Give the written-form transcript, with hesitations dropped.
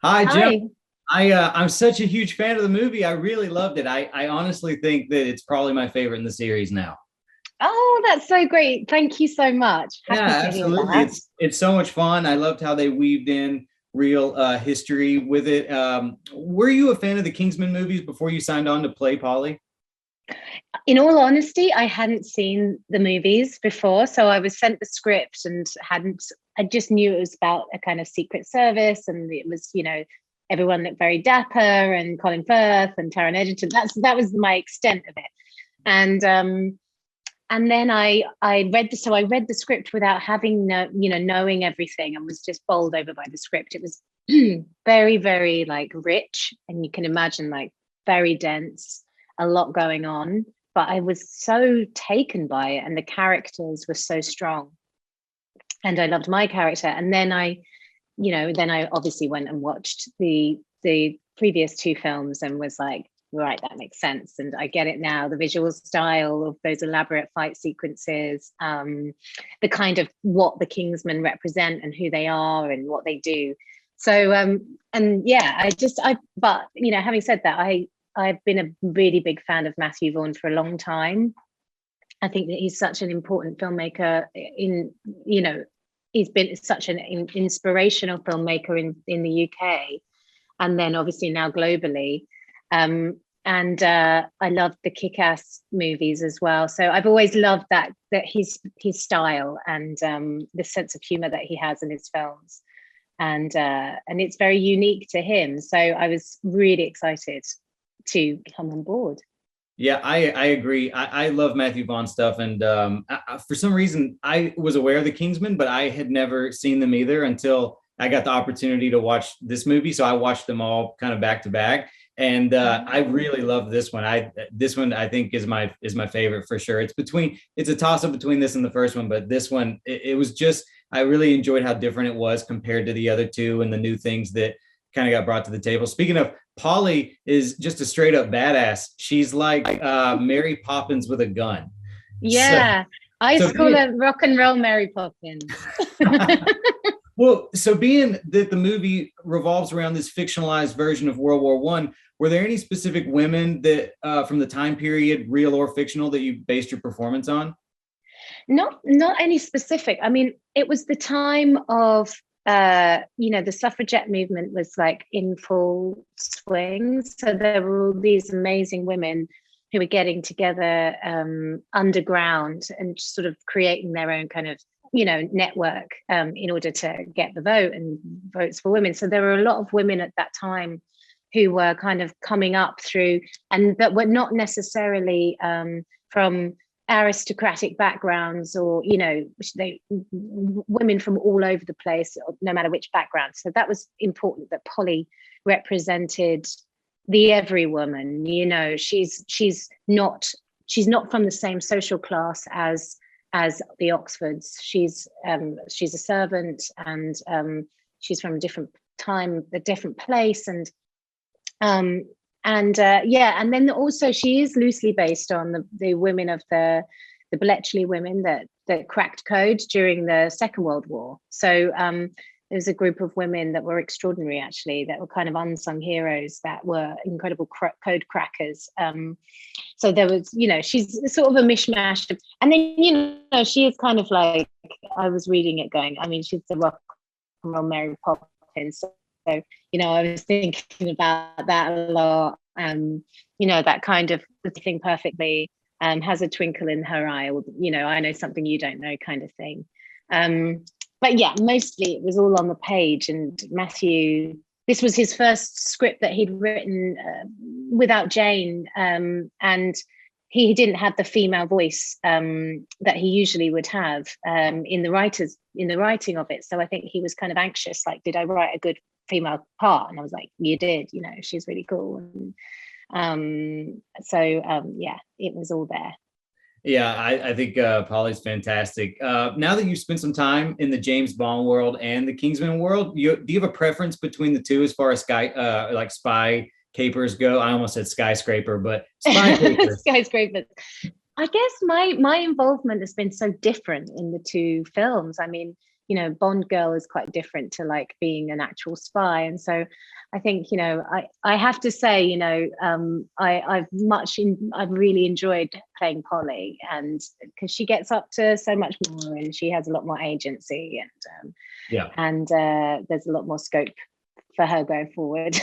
Hi, Jim. Hi. I'm such a huge fan of the movie. I really loved it. I honestly think that it's probably my favorite in the series now. Oh, that's so great. Thank you so much. Yeah, Happy to hear absolutely. that. It's so much fun. I loved how they weaved in real history with it. Were you a fan of the Kingsman movies before you signed on to play Polly? In all honesty, I hadn't seen the movies before, so I was sent the script and I just knew it was about a kind of secret service, and it was, everyone looked very dapper, and Colin Firth and Taron Egerton. That was my extent of it. And and then I read the script without having knowing everything, and was just bowled over by the script. It was very, very like rich, and you can imagine like very dense, a lot going on, but I was so taken by it, and the characters were so strong, and I loved my character. And then I obviously went and watched the previous two films and was like, right, that makes sense, and I get it now. The visual style of those elaborate fight sequences, the kind of what the Kingsmen represent and who they are and what they do. So and yeah, but having said that, I've been a really big fan of Matthew Vaughn for a long time. I think that he's such an important filmmaker he's been such an inspirational filmmaker in the UK, and then obviously now globally. And I loved the Kick-Ass movies as well. So I've always loved that his style, and the sense of humor that he has in his films, and it's very unique to him. So I was really excited to come on board. Yeah, I agree. I love Matthew Vaughn stuff, and for some reason, I was aware of the Kingsmen, but I had never seen them either until I got the opportunity to watch this movie. So I watched them all kind of back to back, and I really love this one. This one I think is my favorite for sure. It's a toss up between this and the first one, but this one it was just I really enjoyed how different it was compared to the other two and the new things that kind of got brought to the table. Speaking of, Polly is just a straight up badass. She's like Mary Poppins with a gun. So, Yeah, I used so to call being, her rock and roll Mary Poppins. so being that the movie revolves around this fictionalized version of World War One, were there any specific women that from the time period, real or fictional, that you based your performance on? Not any specific. I mean, it was the time of the suffragette movement was like in full swing. So there were all these amazing women who were getting together underground and sort of creating their own kind of network in order to get the vote and votes for women. So there were a lot of women at that time who were kind of coming up through, and that were not necessarily from aristocratic backgrounds, or women from all over the place, no matter which background. So that was important, that Polly represented the every woman. She's not from the same social class as the Oxfords. She's a servant, and she's from a different time, a different place, um, and then also she is loosely based on the women of the Bletchley women that cracked code during the Second World War. So there's a group of women that were extraordinary, actually, that were kind of unsung heroes, that were incredible code crackers. So there was, she's sort of a mishmash. And then, she is kind of like, I was reading it going, I mean, she's the rock and roll Mary Poppins. So, I was thinking about that a lot. That kind of thing perfectly, has a twinkle in her eye, or, I know something you don't know kind of thing. But yeah, mostly it was all on the page. And Matthew, this was his first script that he'd written without Jane, and he didn't have the female voice that he usually would have in the writing of it. So I think he was kind of anxious, like, did I write a good female part? And I was like, you did. She's really cool. And yeah, it was all there. Yeah, I think Polly's fantastic. Now that you've spent some time in the James Bond world and the Kingsman world, do you have a preference between the two as far as like spy capers go? I almost said skyscraper, but spy capers. Skyscrapers. I guess my involvement has been so different in the two films. I mean, Bond girl is quite different to like being an actual spy. And so I think, I have to say, I've really enjoyed playing Polly, and because she gets up to so much more and she has a lot more agency, and there's a lot more scope for her going forward.